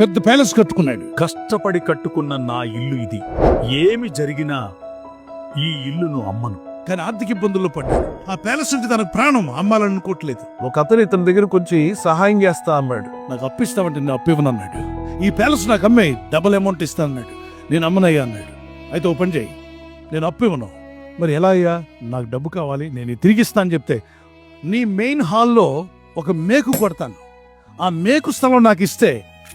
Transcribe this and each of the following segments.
పెద్ద ప్యాలెస్ కట్టుకున్నాడు. కష్టపడి కట్టుకున్న నా ఇల్లు ఇది. ఏమి జరిగినా ఈ ఇల్లును అమ్మను. కానీ ఆర్థిక ఇబ్బందుల్లో పడ్డాడు. ఆ ప్యాలెస్ అంటే తనకు ప్రాణం, అమ్మాలనుకోవట్లేదు. ఒక అతను ఇతని దగ్గరకు వచ్చి సహాయం చేస్తా అన్నాడు. నాకు అప్పిస్తామంటే నేను అప్పు ఇవ్వనన్నాడు. ఈ ప్యాలెస్ నాకు అమ్మాయి డబుల్ అమౌంట్ ఇస్తానన్నాడు. నేను అమ్మనయ్యా అన్నాడు. అయితే ఓ పని చేయి, నేను అప్పు ఇవ్వను. మరి ఎలా అయ్యా? నాకు డబ్బు కావాలి, నేను తిరిగి ఇస్తాను చెప్తే, నీ మెయిన్ హాల్లో ఒక మేకు కొడతాను, ఆ మేకు స్థలం నాకు ఇస్తే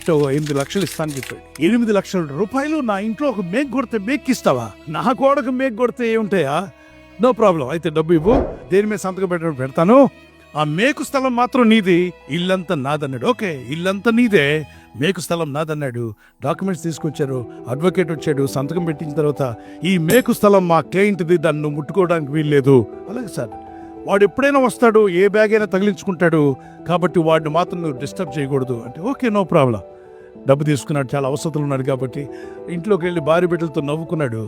8 లక్షలు ఇస్తాను చెప్పాడు. 8 లక్షల రూపాయలు నా ఇంట్లో ఒక మేకు కొడితే మేక్ ఇస్తావా? నా గోడకు మేకు కొడితే ఏముంటాయా? నో ప్రాబ్లం, అయితే డబ్బు ఇవ్వు, దేని మీద సంతకం పెడతాను, ఆ మేకు స్థలం మాత్రం నీది, ఇల్లంతా నాదన్నాడు. ఓకే, ఇల్లంతా నీదే, మేకు స్థలం నాదన్నాడు. డాక్యుమెంట్స్ తీసుకొచ్చారు, అడ్వకేట్ వచ్చాడు, సంతకం పెట్టించిన తర్వాత ఈ మేకు స్థలం మా క్లయింట్ది, దాన్ని ముట్టుకోవడానికి వీల్లేదు. అలాగే సార్, వాడు ఎప్పుడైనా వస్తాడు, ఏ బ్యాగ్ అయినా తగిలించుకుంటాడు, కాబట్టి వాడిని మాత్రం నువ్వు డిస్టర్బ్ చేయకూడదు అంటే ఓకే, నో ప్రాబ్లం. డబ్బు తీసుకున్నాడు, చాలా అవసరాలు ఉన్నాడు కాబట్టి ఇంట్లోకి వెళ్ళి భార్య బిడ్డలతో నవ్వుకున్నాడు.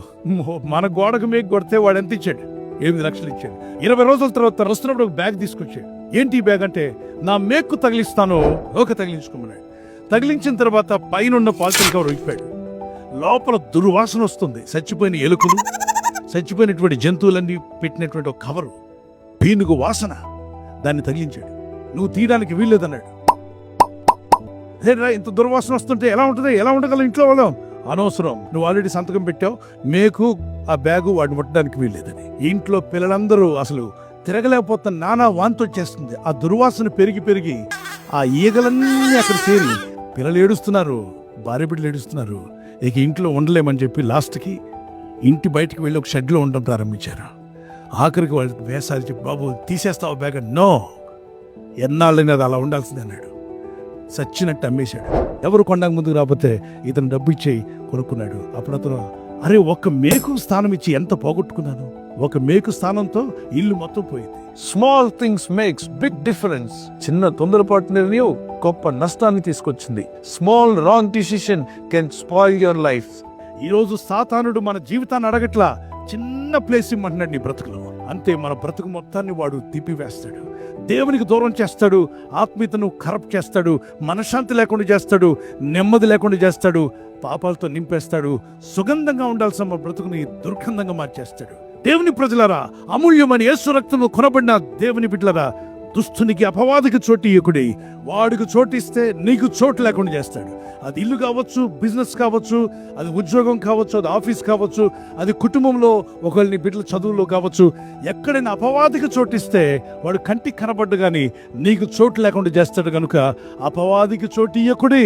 మన గోడకు మేకు కొడితే వాడు ఎంత ఇచ్చాడు? 8 లక్షలు ఇచ్చాడు. 20 రోజుల తర్వాత వస్తున్నప్పుడు ఒక బ్యాగ్ తీసుకొచ్చాడు. ఏంటి ఈ బ్యాగ్ అంటే, నా మేకు తగిలిస్తాను, ఓకే తగిలించుకోమన్నాడు. తగిలించిన తర్వాత పైన పాలిథిన్ కవర్ విప్పాడు. లోపల దుర్వాసన వస్తుంది, చచ్చిపోయిన ఎలుకలు, చచ్చిపోయినటువంటి జంతువులన్నీ పెట్టినటువంటి ఒక కవరు, పీనుగు వాసన. దాన్ని తగిలించాడు. నువ్వు తీయడానికి వీల్లేదన్నాడు. ఇంత దుర్వాసన వస్తుంటే ఎలా ఉంటుంది, ఎలా ఉండగలం ఇంట్లో వాళ్ళం? అనవసరం, నువ్వు ఆల్రెడీ సంతకం పెట్టావు, మేకు ఆ బ్యాగు వాడిని ముట్టడానికి వీల్లేదని. ఇంట్లో పిల్లలందరూ అసలు తిరగలేకపోతున్న, నానా వాంతి వచ్చేస్తుంది. ఆ దుర్వాసన పెరిగి పెరిగి ఆ ఈగలన్నీ అక్కడ చేరి పిల్లలు ఏడుస్తున్నారు, భార్య బిడ్డలు ఏడుస్తున్నారు. ఇక ఇంట్లో ఉండలేమని చెప్పి లాస్ట్కి ఇంటి బయటికి వెళ్ళి ఒక షెడ్లో ఉండడం ప్రారంభించారు. ఆఖరికి వాళ్ళు వేసారి చెప్పి, బాబు తీసేస్తావు బ్యాగ్? నో, ఎన్నాళ్ళని అది అలా ఉండాల్సింది అన్నాడు. సచ్చినట్టు అమ్మేశాడు. ఎవరు కొండకు ముందుకు రాకపోతే ఇతను డబ్బు ఇచ్చేయి కొనుక్కున్నాడు. అప్పుడు అతను, అరే ఒక్క మేకు స్థానం ఇచ్చి ఎంత పోగొట్టుకున్నాను, ఒక మేకు స్థానంతో ఇల్లు మొత్తం పోయింది. Small things makes big difference. చిన్న తొందరపాటు నిర్ణయం గొప్ప నష్టాన్ని తీసుకొచ్చింది. Small wrong decision can spoil your life. ఈరోజు సాతానుడు మన జీవితాన్ని అడగట్లా, చిన్న ప్లేస్ ఇమ్మంటున్నాడు నీ బ్రతుకులో. అంతే, మన బ్రతుకు మొత్తాన్ని వాడు తిప్పివేస్తాడు, దేవునికి దూరం చేస్తాడు, ఆత్మీయతను కరప్ట్ చేస్తాడు, మనశ్శాంతి లేకుండా చేస్తాడు, నెమ్మది లేకుండా చేస్తాడు, పాపాలతో నింపేస్తాడు. సుగంధంగా ఉండాల్సిన మన బ్రతుకుని దుర్గంధంగా మార్చేస్తాడు. దేవుని ప్రజలారా, అమూల్యమైన యేసు రక్తంలో కొనబడిన దేవుని బిడ్డలారా, దుస్తునికి అపవాదికి చోటు ఇయ్యకుడి. వాడికి చోటిస్తే నీకు చోటు లేకుండా చేస్తాడు. అది ఇల్లు కావచ్చు, బిజినెస్ కావచ్చు, అది ఉద్యోగం కావచ్చు, అది ఆఫీస్ కావచ్చు, అది కుటుంబంలో ఒకళ్ళని బిడ్డల చదువులో కావచ్చు. ఎక్కడైనా అపవాదికి చోటిస్తే వాడు కంటికి కనబడ్డు కానీ నీకు చోటు లేకుండా చేస్తాడు. కనుక అపవాదికి చోటు ఇయ్యకుడి.